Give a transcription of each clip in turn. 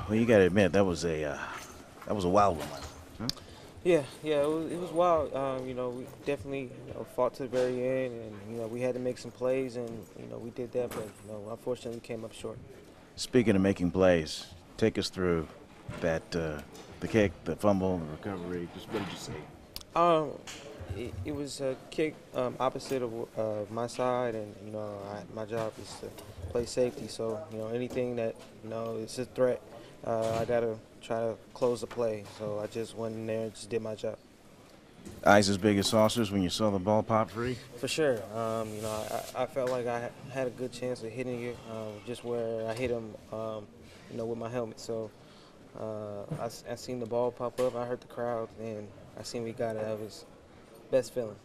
Well, you got to admit that was a wild one. Huh? Yeah, it was wild. We definitely fought to the very end, and we had to make some plays, and we did that, but unfortunately, we came up short. Speaking of making plays, take us through that the kick, the fumble, the recovery. Just what did you see? It was a kick opposite of my side, and my job is to play safety. So anything that is a threat, I gotta try to close the play. So I just went in there and just did my job. Eyes as big as saucers when you saw the ball pop free? For sure. I felt like I had a good chance of hitting it, just where I hit him, with my helmet. So I seen the ball pop up. I heard the crowd, and I seen we got it. That was best feeling.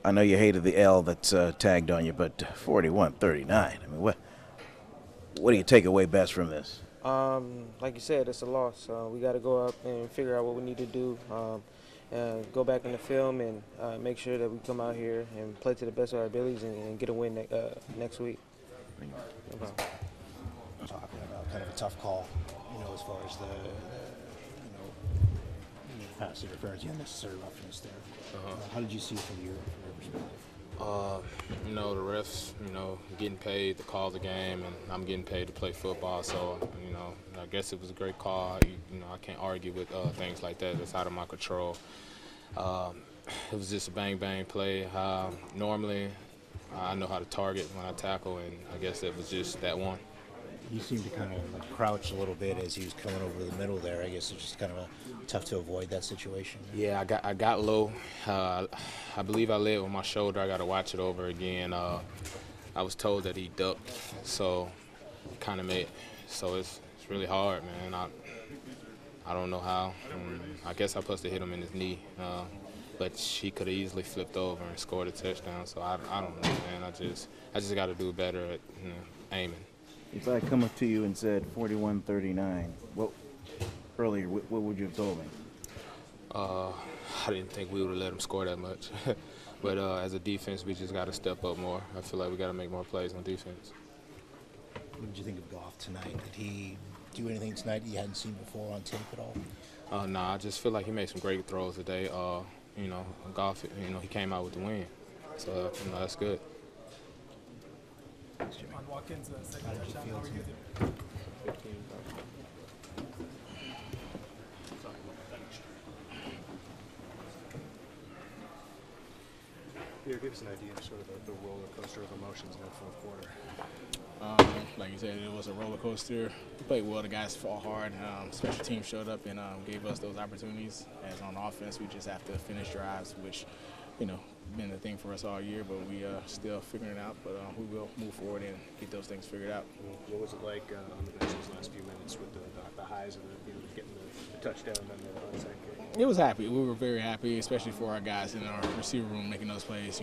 I know you hated the L that's tagged on you, but 41-39. I mean, what do you take away best from this? Like you said, it's a loss. We got to go up and figure out what we need to do. Go back in the film and make sure that we come out here and play to the best of our abilities and get a win next week. No problem. Talking about kind of a tough call, as far as the pass interference, the unnecessary roughness there. How did you see it from your perspective? The refs, getting paid to call the game, and I'm getting paid to play football. So, I guess it was a great call. I can't argue with things like that. It's out of my control. It was just a bang-bang play. Normally, I know how to target when I tackle, and I guess it was just that one. You seemed to kind of crouch a little bit as he was coming over the middle there. I guess it's just kind of tough to avoid that situation. Yeah, I got low. I believe I led with my shoulder. I got to watch it over again. I was told that he ducked, so kind of made. So it's really hard, man. I don't know how. I guess I supposed to hit him in his knee, but he could have easily flipped over and scored a touchdown. So I don't know, man. I just got to do better at aiming. If I come up to you and said 41-39, what would you have told me? I didn't think we would have let him score that much. But as a defense, we just got to step up more. I feel like we got to make more plays on defense. What did you think of Goff tonight? Did he do anything tonight that you hadn't seen before on tape at all? No, I just feel like he made some great throws today. Goff, he came out with the win. So, that's good. Thanks, Jimmie. On Watkins, second How did you touchdown, feel how were you tonight? doing? Pierre, give us an idea of sort of the roller coaster of emotions in that fourth quarter. Like you said, it was a roller coaster. We played well. The guys fought hard. Special teams showed up and gave us those opportunities. As on offense, we just have to finish drives, which, been the thing for us all year. But we still figuring it out. But we will move forward and get those things figured out. What was it like on the bench those last few minutes with the highs of getting the touchdown and then the onside kick? It was happy. We were very happy, especially for our guys in our receiver room making those plays.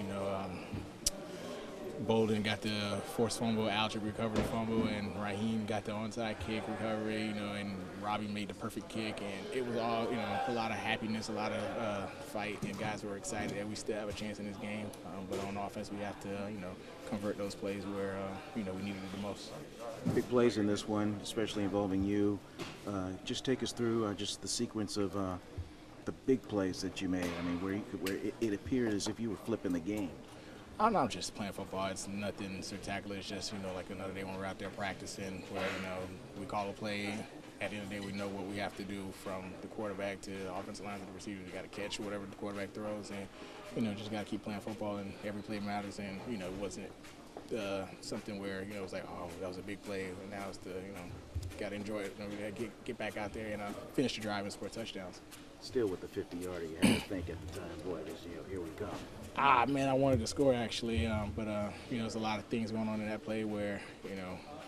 Bolden got the forced fumble, Aldrich recovered the fumble, and Raheem got the onside kick recovery, and Robbie made the perfect kick, and it was all, a lot of happiness, a lot of fight, and guys were excited that we still have a chance in this game. But on offense, we have to, convert those plays where, we needed it the most. Big plays in this one, especially involving you. Just take us through just the sequence of the big plays that you made. I mean, where it appeared as if you were flipping the game. I'm not just playing football. It's nothing spectacular. It's just, like another day when we're out there practicing where, we call a play. At the end of the day, we know what we have to do from the quarterback to the offensive line to the receiver. We got to catch whatever the quarterback throws and, just got to keep playing football and every play matters. And, it wasn't something where, it was like, oh, that was a big play. And now it's got to enjoy it. We got to get back out there and finish the drive and score touchdowns. Still with the 50-yarder, you had to think at the time, boy, here we come. Man, I wanted to score actually, but there's a lot of things going on in that play where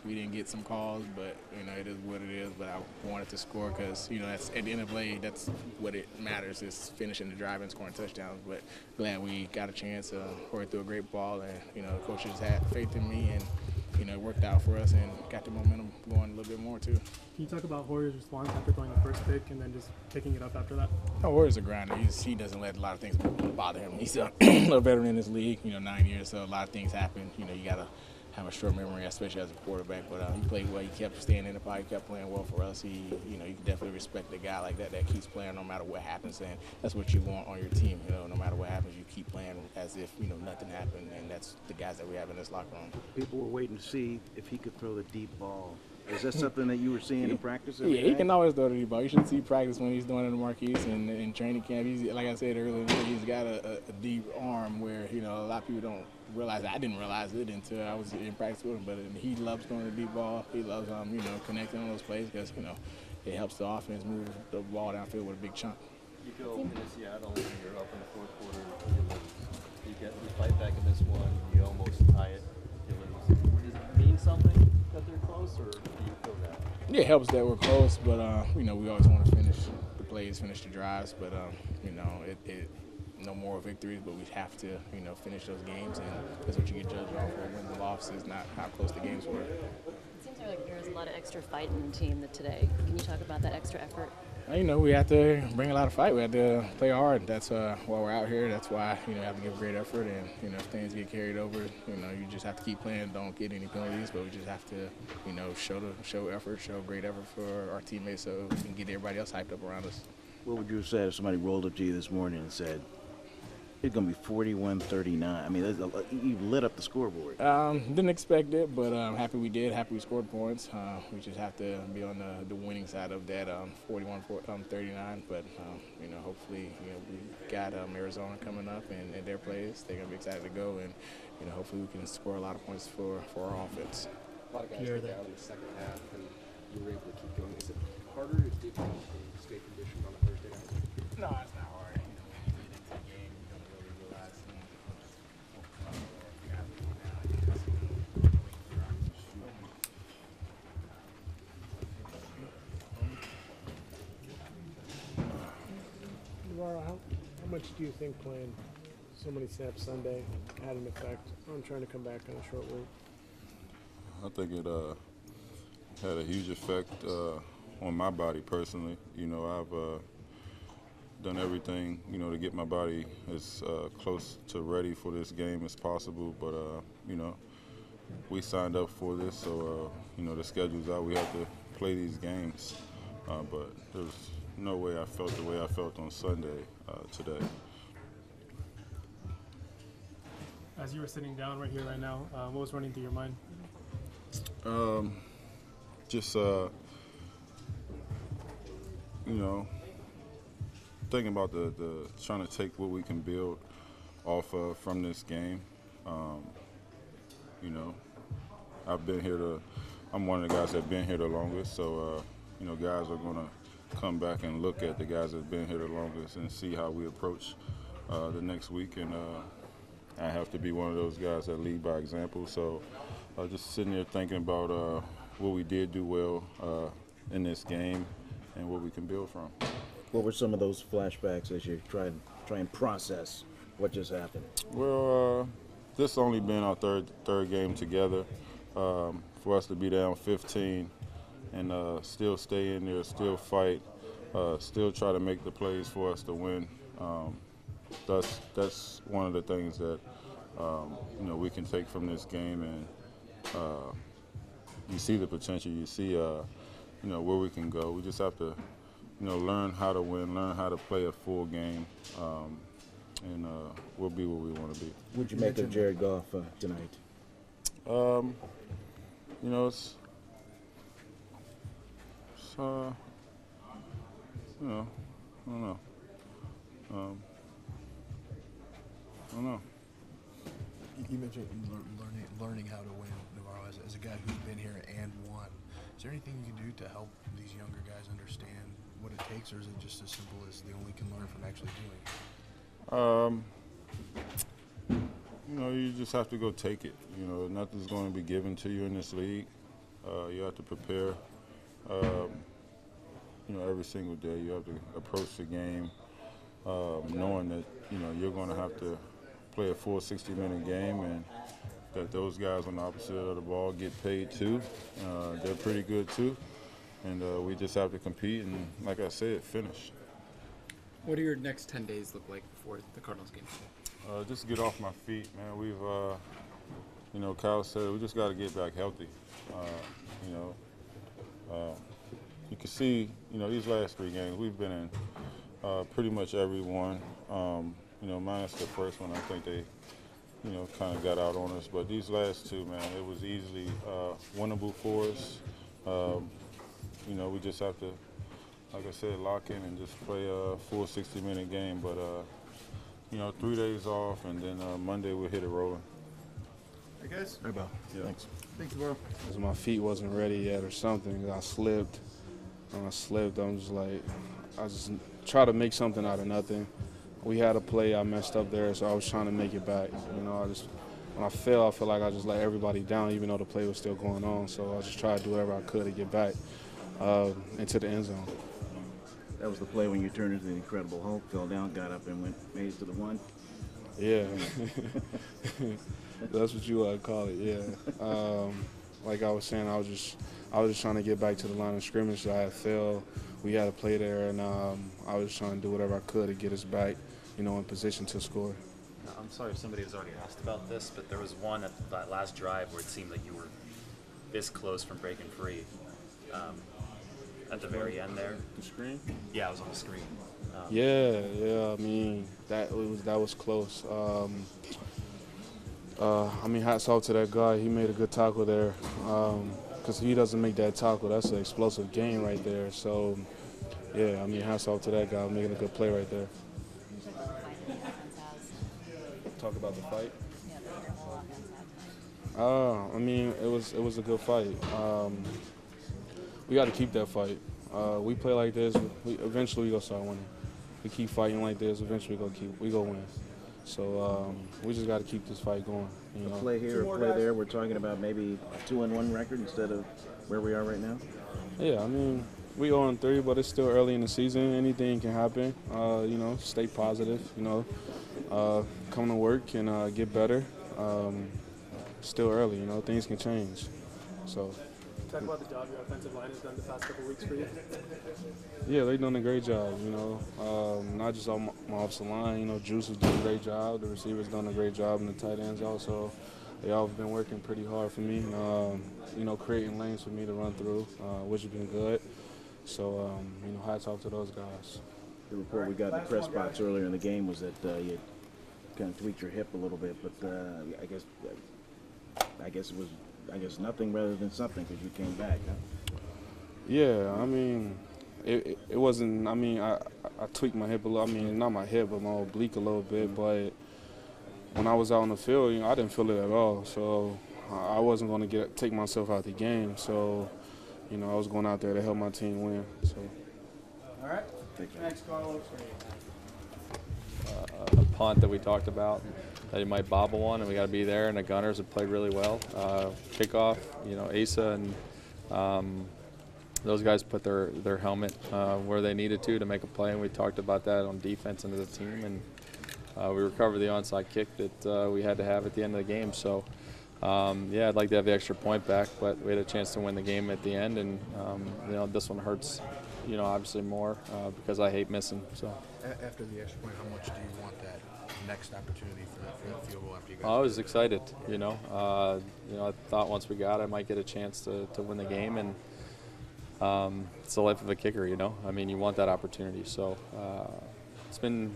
we didn't get some calls, but it is what it is. But I wanted to score because that's at the end of the play, that's what it matters is finishing the drive and scoring touchdowns. But glad we got a chance to work through a great ball, and the coaches had faith in me, and it worked out for us and got the momentum going a little bit more too. Can you talk about Hoyer's response after throwing the first pick and then just picking it up after that? Oh, Hoyer's a grinder. He doesn't let a lot of things bother him. He's a little veteran in this league, 9 years, so a lot of things happen. You got to have a short memory, especially as a quarterback. But he played well. He kept staying in the pocket. He kept playing well for us. You can definitely respect a guy like that keeps playing no matter what happens. And that's what you want on your team. No matter what happens, you keep playing as if nothing happened. And that's the guys that we have in this locker room. People were waiting to see if he could throw the deep ball. Is that something that you were seeing in practice? Yeah, he can always throw the deep ball. You should see practice when he's doing it in the Marquise and in training camp. He's, like I said earlier, he's got a deep arm where a lot of people don't realize. I didn't realize it until I was in practice with him. But he loves throwing the deep ball. He loves connecting on those plays because it helps the offense move the ball downfield with a big chunk. You go into Seattle and you're up in the fourth quarter. You fight back in this one. You almost tie it. You lose. Does it mean something that they're close, or do you feel that? Yeah, it helps that we're close, but we always want to finish the plays, finish the drives. But no more victories, but we have to finish those games, and that's what you get judged on for wins and losses, not how close the games were. It seems like there was a lot of extra fight in the team today. Can you talk about that extra effort? We have to bring a lot of fight. We have to play hard. That's why we're out here. That's why you have to give great effort. And if things get carried over, you just have to keep playing. Don't get any penalties, but we just have to show effort, show great effort for our teammates, so we can get everybody else hyped up around us. What would you have said if somebody rolled up to you this morning and said, it's going to be 41-39? I mean, you lit up the scoreboard. Didn't expect it, but happy we did. Happy we scored points. We just have to be on the winning side of that 41-39. But, hopefully, we got Arizona coming up and their plays. They're going to be excited to go. And, hopefully we can score a lot of points for our offense. A lot of guys were down in the second half, and you were able to keep going. Is it harder to stay conditioned on a Thursday night? No, it's not hard. When you get into the game, you don't really realize NaVorro, how much do you think playing so many snaps Sunday had an effect on trying to come back on a short week? I think it had a huge effect on my body personally. I've done everything, to get my body as close to ready for this game as possible. But, we signed up for this, so, the schedule's out. We have to play these games. But there's no way I felt the way I felt on Sunday today. As you were sitting down right here, right now, what was running through your mind? Thinking about the trying to take what we can build off of from this game. I've been here I'm one of the guys that have been here the longest, so guys are going to come back and look at the guys that have been here the longest and see how we approach the next week. And I have to be one of those guys that lead by example. So just sitting there thinking about what we did do well in this game and what we can build from. What were some of those flashbacks as you try and process what just happened? Well, this only been our third game together. For us to be down 15 and still stay in there, still fight, still try to make the plays for us to win. That's one of the things that we can take from this game, and you see the potential. You see where we can go. We just have to learn how to win, learn how to play a full game, and we'll be where we want to be. What'd you make of Jared Goff tonight? It's I don't know. You mentioned learning how to win, NaVorro, as a guy who's been here and won. Is there anything you can do to help these younger guys understand what it takes, or is it just as simple as they only can learn from actually doing it? You just have to go take it. Nothing's going to be given to you in this league. You have to prepare. Every single day you have to approach the game knowing that, you're going to have to play a full 60-minute game, and that those guys on the opposite of the ball get paid too. They're pretty good too. And we just have to compete and, like I said, finish. What do your next 10 days look like before the Cardinals game? Just get off my feet, man. you know, Kyle said, we just got to get back healthy. You know, you can see, you know, these last 3 games we've been in pretty much every one. You know, minus the first one, I think they, you know, kind of got out on us. But these last 2, man, it was easily winnable for us. You know, we just have to, like I said, lock in and just play a full 60-minute game. But, you know, 3 days off, and then Monday we'll hit it rolling. Hey, guys. Hey, Bob. Yeah. Thanks. Thanks, bro. Because my feet wasn't ready yet or something. I slipped. When I slipped, I'm just like, I just try to make something out of nothing. We had a play, I messed up there, so I was trying to make it back. You know, when I fell, I feel like I just let everybody down, even though the play was still going on. So I just tried to do whatever I could to get back into the end zone. That was the play when you turned into the Incredible Hulk, fell down, got up, and made it to the 1. Yeah, that's what you would call it. Yeah, like I was saying, I was just trying to get back to the line of scrimmage. I had fell. We had a play there, and I was trying to do whatever I could to get us back, you know, in position to score. I'm sorry if somebody has already asked about this, but there was one at that last drive where it seemed like you were this close from breaking free. At the very end there. The screen? Yeah, it was on the screen. Yeah. I mean, that was close. I mean, hats off to that guy. He made a good tackle there. Because if he doesn't make that tackle, that's an explosive game right there. So, yeah, I mean, hats off to that guy making a good play right there. Talk about the fight? I mean, it was a good fight. We got to keep that fight. We play like this, eventually we gonna start winning. We keep fighting like this, eventually we go win. So we just got to keep this fight going. You know? A play here, a play there. We're talking about maybe a 2-1 record instead of where we are right now. Yeah, I mean, we 0-3, but it's still early in the season. Anything can happen. You know, stay positive. You know, come to work and get better. Still early. You know, things can change. So. Talk about the job your offensive line has done the past couple weeks for you. Yeah, they've done a great job, you know. Not just on my offensive line, you know, Juice has done a great job. The receivers done a great job, and the tight ends also. They all have been working pretty hard for me, you know, creating lanes for me to run through, which has been good. So, you know, hats off to those guys. The report we got in the press box earlier in the game was that you kind of tweaked your hip a little bit, but I guess it was nothing rather than something because you came back. Huh? Yeah, I mean, it wasn't. I mean, I tweaked my hip a little. I mean, not my hip, but my oblique a little bit. But when I was out on the field, you know, I didn't feel it at all. So I wasn't going to take myself out the game. So, you know, I was going out there to help my team win. So. All right. Thanks, Carlos. A punt that we talked about that he might bobble one, and we got to be there. And the Gunners have played really well. Kickoff, you know, Asa and those guys put their helmet where they needed to make a play, and we talked about that on defense and as a team. And we recovered the onside kick that we had to have at the end of the game. So, yeah, I'd like to have the extra point back, but we had a chance to win the game at the end, and you know, this one hurts, you know, obviously more because I hate missing. So. After the extra point, how much do you want that next opportunity for that field goal after you guys? I was excited, you know. I thought once we got it, I might get a chance to win the game, and it's the life of a kicker, you know. I mean, you want that opportunity. So it's been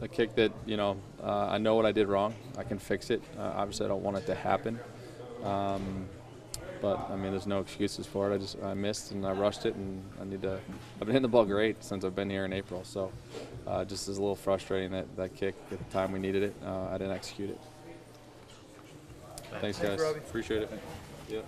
a kick that, you know, I know what I did wrong. I can fix it. Obviously, I don't want it to happen. But, I mean, there's no excuses for it. I missed and I rushed it, and I've been hitting the ball great since I've been here in April. So just is a little frustrating that kick at the time we needed it. I didn't execute it. Thanks guys. Robbie. Appreciate it. Yeah.